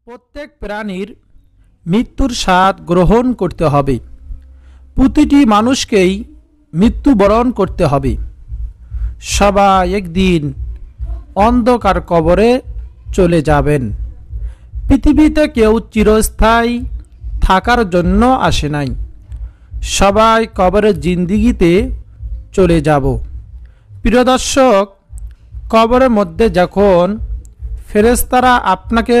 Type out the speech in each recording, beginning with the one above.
প্রত্যেক প্রাণীর মৃত্যুর স্বাদ গ্রহণ করতে হবে। প্রতিটি মানুষকেই মৃত্যুবরণ করতে হবে। সবাই একদিন অন্ধকার কবরে চলে যাবেন। পৃথিবীতে কেউ চিরস্থায়ী থাকার জন্য আসে নাই। সবাই কবরের জিন্দিগিতে চলে যাব। প্রিয় দর্শক, কবরের মধ্যে যখন ফেরেশতারা আপনাকে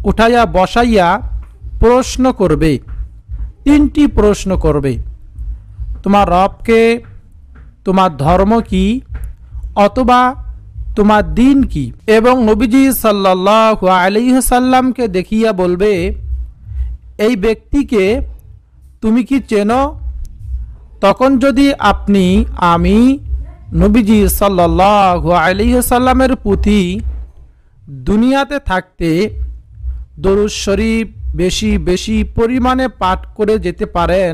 উঠাইয়া বসাইয়া প্রশ্ন করবে, তিনটি প্রশ্ন করবে। তোমার রবকে, তোমার ধর্ম কি, অথবা তোমার দিন কি, এবং নবীজি সাল্লাল্লাহু আলাইহি সাল্লামকে দেখিয়া বলবে, এই ব্যক্তিকে তুমি কি চেনো? তখন যদি আপনি আমি নবীজি সাল্লাল্লাহু আলাইহি সাল্লামের প্রতি দুনিয়াতে থাকতে দরুদ শরীফ বেশি বেশি পরিমাণে পাঠ করে যেতে পারেন,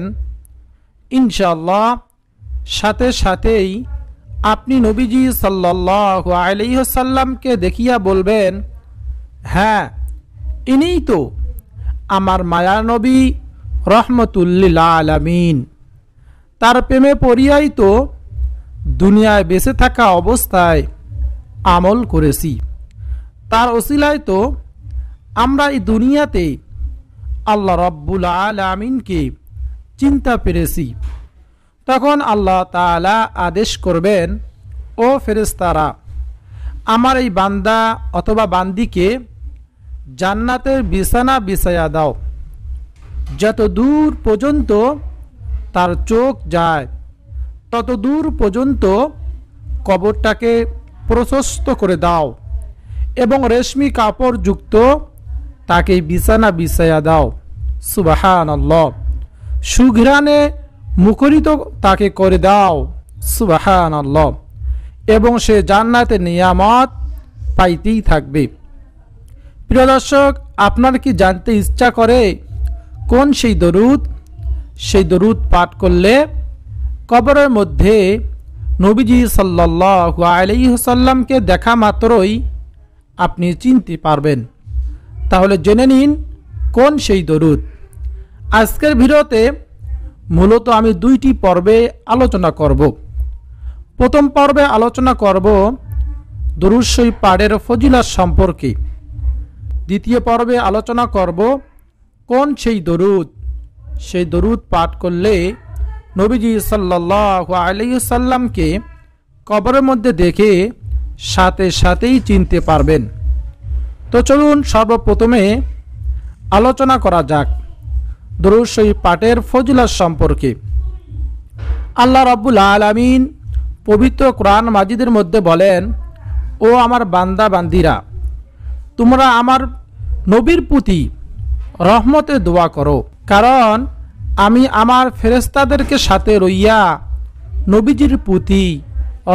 ইনশাআল্লাহ সাথে সাথেই আপনি নবীজি সাল্লাল্লাহু আলাইহি সাল্লামকে দেখিয়া বলবেন, হ্যাঁ, ইনিই তো আমার মায়া নবী রহমতুল্লিল আলামিন। তার প্রেমে পড়িয়াই তো দুনিয়ায় বেঁচে থাকা অবস্থায় আমল করেছি। তার ওসিলায় তো আমরা এই দুনিয়াতে আল্লাহ রাব্বুল আলামিনকে চিনতে পেরেছি। তখন আল্লাহ তাআলা আদেশ করবেন, ও ফেরেশতারা, আমার এই বান্দা অথবা বান্দিকে জান্নাতের বিছানা বিছাইয়া দাও। যত দূর পর্যন্ত তার চোখ যায় তত দূর পর্যন্ত কবরটাকে প্রশস্ত করে দাও এবং রেশমি কাপড় যুক্ত তাকে বিছানা বিছাইয়া দাও। সুবহানাল্লাহ। সুঘ্রাণে মুখরিত তাকে করে দাও। সুবহানাল্লাহ। এবং সে জান্নাতের নিয়ামত পাইতেই থাকবে। প্রিয় দর্শক, আপনার কি জানতে ইচ্ছা করে কোন সেই দরুদ? সেই দরুদ পাঠ করলে কবরের মধ্যে নবীজি সাল্লাল্লাহু আলাইহি সাল্লামকে দেখা মাত্রই আপনি চিনতে পারবেন। তাহলে জেনে নিন কোন সেই দরুদ। আজকের ভিডিওতে মূলত আমি দুইটি পর্বে আলোচনা করব। প্রথম পর্বে আলোচনা করব দরুদ শরীফ পাঠের ফজিলত সম্পর্কে। দ্বিতীয় পর্বে আলোচনা করব কোন সেই দরুদ, সেই দরুদ পাঠ করলে নবীজি সাল্লাল্লাহু আলাইহি সাল্লামকে কবরের মধ্যে দেখে সাথে সাথেই চিনতে পারবেন। তো চলুন সর্বপ্রথমে আলোচনা করা যাক দরুদ শরীফ পাঠের ফজিলত সম্পর্কে। আল্লাহ রাব্বুল আলামিন পবিত্র কোরআন মাজিদের মধ্যে বলেন, ও আমার বান্দা বান্দিরা, তোমরা আমার নবীর প্রতি রহমতের দোয়া করো, কারণ আমি আমার ফেরেশতাদেরকে সাথে রইয়া নবীজির প্রতি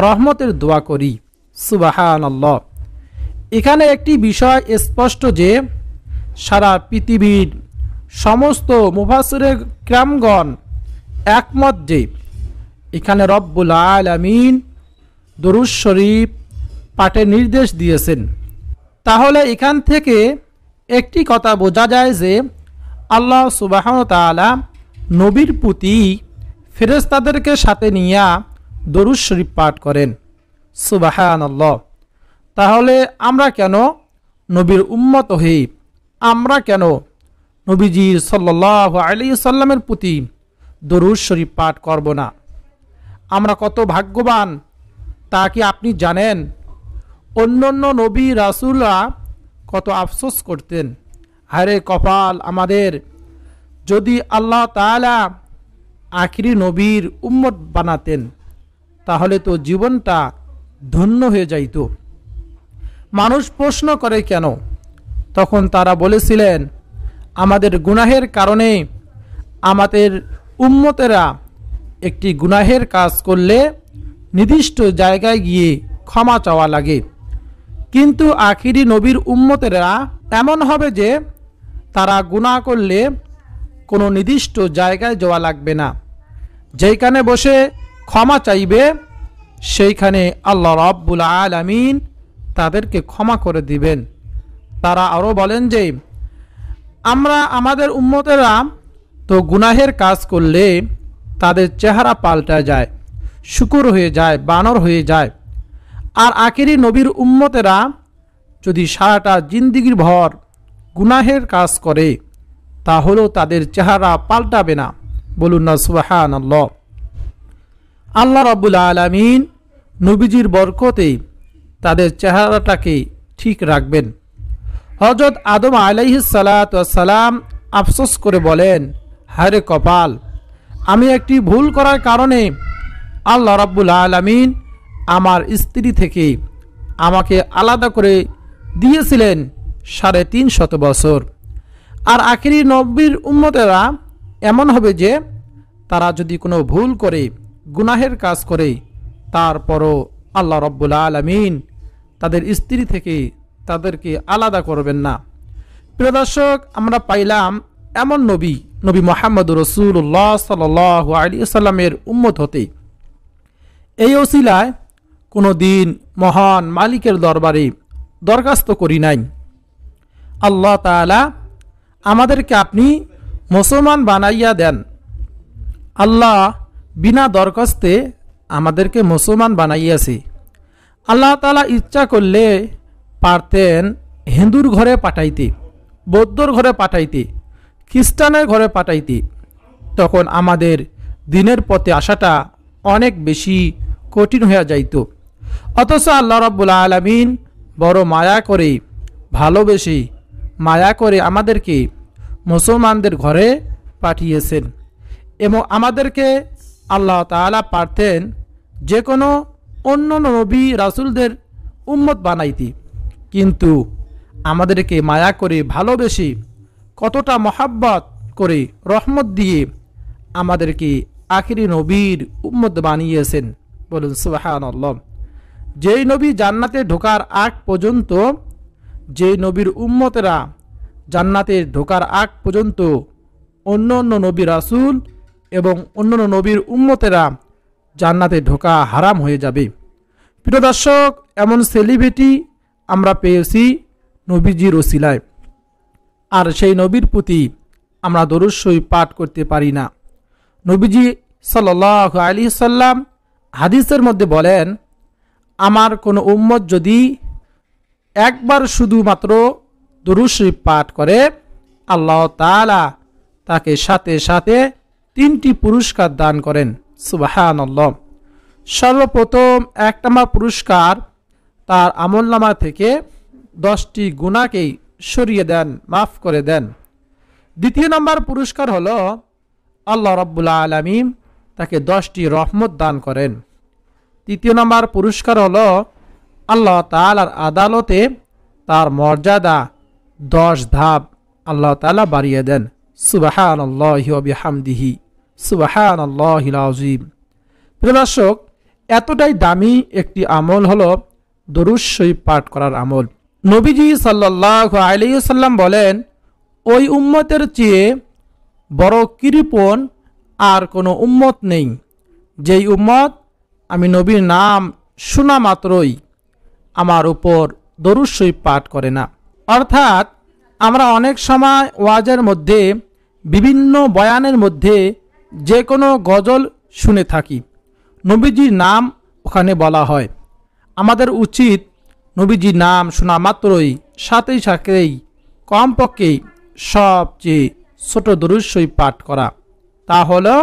রহমতের দোয়া করি। সুবহানাল্লাহ। এখানে একটি বিষয় স্পষ্ট যে সারা পৃথিবীর সমস্ত মুফাসসিরে কিরামগণ একমত যে এখানে রব্বুল আলামিন দরুদ শরীফ পাঠের নির্দেশ দিয়েছেন। তাহলে এখান থেকে একটি কথা বোঝা যায় যে আল্লাহ সুবহানাহু ওয়া তাআলা নবীর প্রতি ফেরেশতাদেরকে সাথে নিয়ে দরুদ শরীফ পাঠ করেন। সুবহানাল্লাহ। তাহলে আমরা কেন নবীর উম্মত হই, আমরা কেন নবীজি সাল্লাল্লাহু আলাইহি সাল্লামের প্রতি দরুদ শরীফ পাঠ করব না? আমরা কত ভাগ্যবান তা কি আপনি জানেন? অন্যান্য নবী রাসূলরা কত আফসোস করতেন, হায়রে কপাল আমাদের, যদি আল্লাহ তাআলা আখিরি নবীর উম্মত বানাতেন তাহলে তো জীবনটা ধন্য হয়ে যাইত। মানুষ প্রশ্ন করে কেন? তখন তারা বলেছিলেন, আমাদের গুনাহের কারণে আমাদের উম্মতেরা একটি গুনাহের কাজ করলে নির্দিষ্ট জায়গায় গিয়ে ক্ষমা চাওয়া লাগে, কিন্তু আখিরি নবীর উম্মতেরা এমন হবে যে তারা গুনাহ করলে কোনো নির্দিষ্ট জায়গায় যাওয়া লাগবে না, যেখানে বসে ক্ষমা চাইবে সেইখানে আল্লাহ রাব্বুল আলামিন তাদেরকে ক্ষমা করে দিবেন। তারা আরও বলেন যে আমরা আমাদের উম্মতেরা তো গুনাহের কাজ করলে তাদের চেহারা পাল্টা যায়, শুকর হয়ে যায়, বানর হয়ে যায়। আর আখেরি নবীর উম্মতেরা যদি সারাটা জিন্দিগির ভর গুনাহের কাজ করে তাহলেও তাদের চেহারা পাল্টাবে না। বলুন না সুবহানাল্লাহ। আল্লাহ রাব্বুল আলামিন নবীজির বরকতে তাদের চেহারাটাকে ঠিক রাখবেন। হযরত আদম আলাইহিস সালাতু ওয়াস সালাম আফসোস করে বলেন, হায়রে কপাল, আমি একটি ভুল করার কারণে আল্লাহ রাব্বুল আলামিন আমার স্ত্রী থেকে আমাকে আলাদা করে দিয়েছিলেন 350 বছর। আর আখেরি নবীর উম্মতেরা এমন হবে যে তারা যদি কোনো ভুল করে, গুনাহের কাজ করে, তারপরও আল্লাহ রাব্বুল আলামিন তাদের স্ত্রী থেকে তাদেরকে আলাদা করবেন না। প্রিয় দর্শক, আমরা পাইলাম এমন নবী মুহাম্মদুর রাসূলুল্লাহ সাল্লাল্লাহু আলাইহি ওয়াসাল্লামের উম্মত হতে। এই ওসিলায় কোনো দিন মহান মালিকের দরবারে দরখাস্ত করি নাই, আল্লাহ তাআলা আমাদেরকে আপনি মুসলমান বানাইয়া দেন। আল্লাহ বিনা দরখাস্তে আমাদেরকে মুসলমান বানাইয়াছে। আল্লাহ তাআলা ইচ্ছা করলে পারতেন হিন্দুর ঘরে পাঠাইতে, বৌদ্ধর ঘরে পাঠাইতে, খ্রিস্টানের ঘরে পাঠাইতে, তখন আমাদের দিনের পথে আসাটা অনেক বেশি কঠিন হয়ে যাইত। অথচ আল্লাহ রাব্বুল আলামিন বড় মায়া করে, ভালোবেসে, মায়া করে আমাদেরকে মুসলমানদের ঘরে পাঠিয়েছেন। এবং আমাদেরকে আল্লাহ তাআলা পারতেন যে কোনো অন্য নবী রাসূলদের উম্মত বানাইতে, কিন্তু আমাদেরকে মায়া করে, ভালোবেসে, কতটা মহাব্বত করে, রহমত দিয়ে আমাদেরকে আখিরি নবীর উম্মত বানিয়েছেন। বলুন সুবহানাল্লাহ। যেই নবী জান্নাতে ঢোকার আগ পর্যন্ত, যেই নবীর উম্মতেরা জান্নাতে ঢোকার আগ পর্যন্ত অন্য অন্য নবী রাসূল এবং অন্য নবীর উম্মতেরা জান্নাতে ঢোকা হারাম হয়ে যাবে। প্রিয় দর্শক, এমন সেলিব্রিটি আমরা পেয়েছি নবীজির ওসিলায়, আর সেই নবীর প্রতি আমরা দরুদ শরীফ পাঠ করতে পারি না। নবীজি সাল্লাল্লাহু আলাইহি সাল্লাম হাদিসের মধ্যে বলেন, আমার কোনো উম্মত যদি একবার শুধুমাত্র দরুদ শরীফ পাঠ করে, আল্লাহ তাআলা তাকে সাথে সাথে 3টি পুরস্কার দান করেন। সুবহানাল্লাহ। সর্বপ্রথম 1 নম্বর পুরস্কার, তার আমলনামা থেকে 10টি গুনাহকে সরিয়ে দেন, মাফ করে দেন। 2য় নম্বর পুরস্কার হলো আল্লাহ রাব্বুল আলামিন তাকে 10টি রহমত দান করেন। 3য় নম্বর পুরস্কার হলো আল্লাহ তাআলার আদালতে তার মর্যাদা 10 ধাপ আল্লাহ তাআলা বাড়িয়ে দেন। সুবহানাল্লাহি ওয়া বিহামদিহি সুবহানাল্লাহিল আযীম। প্রিয় দর্শক, এতটাই দামি একটি আমল হলো দরুদ শরীফ পাঠ করার আমল। নবীজি সাল্লাল্লাহু আলাইহি ওয়াসাল্লাম বলেন, ওই উম্মতের চেয়ে বড় কৃপণ আর কোনো উম্মত নেই, যেই উম্মত আমি নবীর নাম শোনা মাত্রই আমার উপর দরুদ শরীফ পাঠ করে না। অর্থাৎ আমরা অনেক সময় ওয়াজের মধ্যে, বিভিন্ন বয়ানের মধ্যে যে কোনো গজল শুনে থাকি, নবীজির নাম ওখানে বলা হয়। আমাদের উচিত নবীজির নাম শোনা মাত্রই সাথে সাথেই কমপক্ষে সবচেয়ে ছোট দরুদ শরীফ পাঠ করা, তা হলো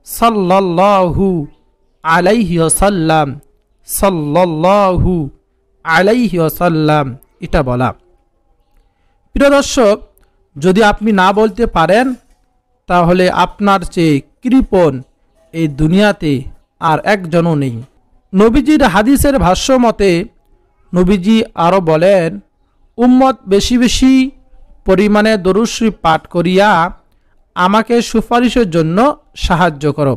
সাল্লাল্লাহু আলাইহি ওয়াসাল্লাম, সাল্লাল্লাহু আলাইহি ওয়াসাল্লাম, এটা বলা। প্রিয় দর্শক, যদি আপনি না বলতে পারেন তাহলে আপনার চেয়ে কৃপণ এই দুনিয়াতে আর একজনও নেই। নবীজির হাদিসের ভাষ্য মতে নবীজি আরও বলেন, উম্মত বেশি বেশি পরিমাণে দরুদ শরীফ পাঠ করিয়া আমাকে সুপারিশের জন্য সাহায্য করো।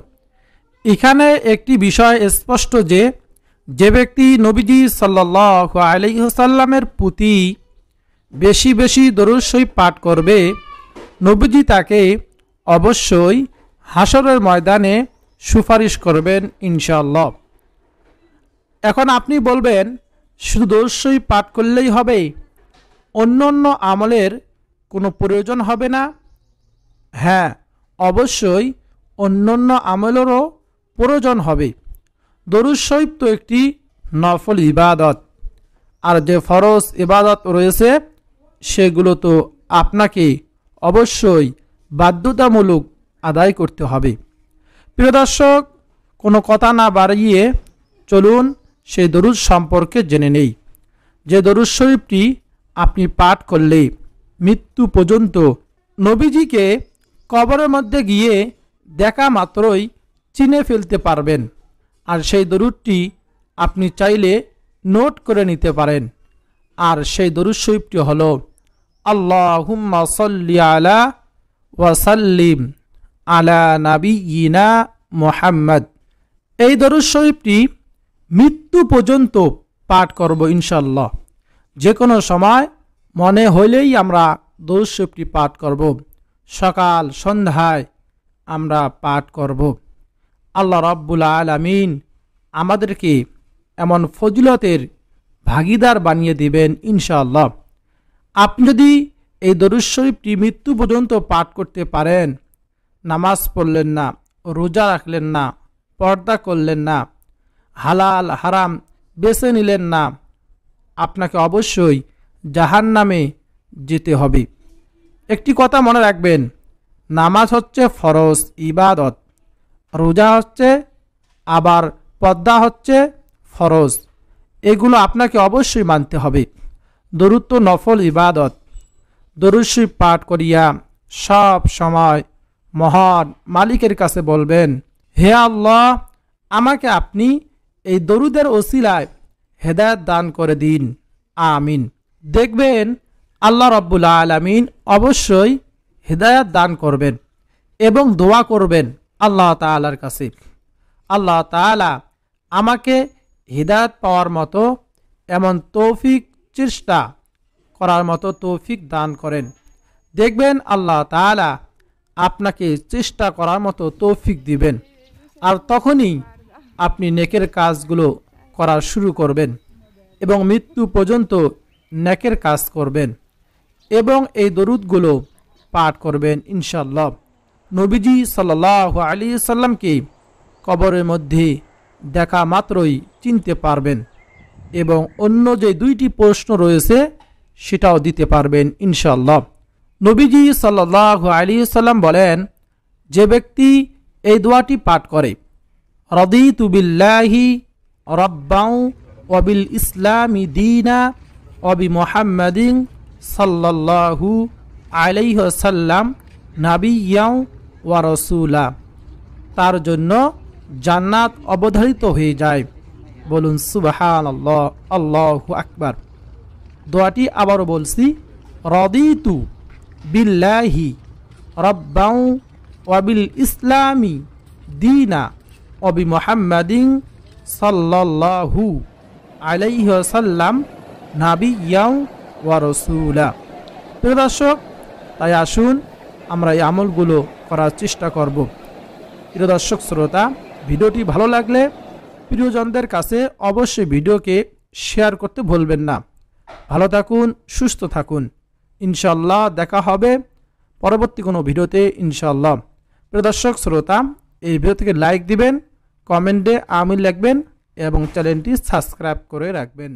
এখানে একটি বিষয় স্পষ্ট যে, যে ব্যক্তি নবীজি সাল্লাল্লাহু আলাইহি ওয়াসাল্লামের প্রতি বেশি বেশি দরুদ শরীফ পাঠ করবে, নবীজি তাকে অবশ্যই হাসরের ময়দানে সুপারিশ করবেন ইনশাআল্লাহ। এখন আপনি বলবেন, শুধু দরুদ শরীফ পাঠ করলেই হবে? অন্য অন্য আমলের কোনো প্রয়োজন হবে না? হ্যাঁ, অবশ্যই অন্যান্য আমলেরও প্রয়োজন হবে। দরুদ শরীফ তো একটি নফল ইবাদত, আর যে ফরজ ইবাদত রয়েছে সেগুলো তো আপনাকে অবশ্যই বাধ্যতামূলক আদায় করতে হবে। প্রিয় দর্শক, কোনো কথা না বাড়িয়ে চলুন সেই দরুদ সম্পর্কে জেনে নেই। যে দরুদ শরীফটি আপনি পাঠ করলে মৃত্যু পর্যন্ত নবীজিকে কবরের মধ্যে গিয়ে দেখা মাত্রই চিনে ফেলতে পারবেন। আর সেই দরুদটি আপনি চাইলে নোট করে নিতে পারেন। আর সেই দরুদ শরীফটি হল আল্লাহুম্মা সাল্লি আলা ওয়া সাল্লিম আলা নাবিয়িনা মুহাম্মদ। এই দরুদ শরীফটি মৃত্যু পর্যন্ত পাঠ করব ইনশাআল্লাহ। যে কোনো সময় মনে হইলেই আমরা দরুদ শরীফটি পাঠ করব। সকাল সন্ধ্যায় আমরা পাঠ করব। আল্লাহ রাব্বুল আলামিন আমাদেরকে এমন ফজিলতের ভাগীদার বানিয়ে দিবেন ইনশাআল্লাহ। আপনি যদি এই দরুদ শরীফটি মৃত্যু পর্যন্ত পাঠ করতে পারেন, নামাজ পড়লেন না, রোজা রাখলেন না, পর্দা করলেন না, হালাল হারাম বেছে নিলেন না, আপনাকে অবশ্যই জাহান্নামে যেতে হবে। একটি কথা মনে রাখবেন, নামাজ হচ্ছে ফরজ ইবাদত, রোজা হচ্ছে, আবার পর্দা হচ্ছে ফরজ। এগুলো আপনাকে অবশ্যই মানতে হবে। দরুদ তো নফল ইবাদত। দরুদ শরীফ পাঠ করিয়া সব সময় মহান মালিকের কাছে বলবেন, হে আল্লাহ, আমাকে আপনি এই দরুদের ওসিলায় হেদায়েত দান করে দিন, আমিন। দেখবেন আল্লাহ রাব্বুল আলামিন অবশ্যই হেদায়েত দান করবেন এবং দোয়া করবেন আল্লাহ তাআলার কাছে, আল্লাহ তাআলা আমাকে হেদায়েত পাওয়ার মতো এমন তৌফিক, চেষ্টা করার মতো তৌফিক দান করেন। দেখবেন আল্লাহ তাআলা আপনাকে চেষ্টা করার মতো তৌফিক দিবেন। আর তখনই আপনি নেকের কাজগুলো করা শুরু করবেন এবং মৃত্যু পর্যন্ত নেকের কাজ করবেন এবং এই দরুদগুলো পাঠ করবেন ইনশাআল্লাহ। নবীজি সাল্লাল্লাহু আলাইহি সাল্লামকে কবরের মধ্যে দেখা মাত্রই চিনতে পারবেন এবং অন্য যে দুইটি প্রশ্ন রয়েছে সেটাও দিতে পারবেন ইনশাআল্লাহ। নবীজি সাল্লাল্লাহু আলাইহি সাল্লাম বলেন, যে ব্যক্তি এই দোয়াটি পাঠ করে, রাদিতু বিল্লাহি রাব্বাও ওয়া বিল ইসলামি দীনা ওয়া বি মুহাম্মাদিন সাল্লাল্লাহু আলাইহি ওয়াসাল্লাম নাবিয়্যাও ওয়া রাসূলা, তার জন্য জান্নাত অবধারিত হয়ে যায়। বলুন সুবহানাল্লাহ, আল্লাহু আকবার। দোয়াটি আবারও বলছি, রাদিতু বিল্লাহি রাব্বাও ওয়া বিল ইসলামি দীনা ওয়া বি মুহাম্মাদিন সাল্লাল্লাহু আলাইহি ওয়াসাল্লাম নাবিয়্যাও ওয়া রাসূলা। প্রিয় দর্শক, তাই আসুন আমরা এই আমলগুলো করার চেষ্টা করব। প্রিয় দর্শক শ্রোতা, ভিডিওটি ভালো লাগলে প্রিয়জনদের কাছে অবশ্যই ভিডিওকে শেয়ার করতে ভুলবেন না। ভালো থাকুন, সুস্থ থাকুন। ইনশাআল্লাহ দেখা হবে পরবর্তী কোনো ভিডিওতে ইনশাআল্লাহ। প্রিয় দর্শক শ্রোতা, এই ভিডিও থেকে লাইক দিবেন, কমেন্টে আমিন লিখবেন এবং চ্যানেলটি সাবস্ক্রাইব করে রাখবেন।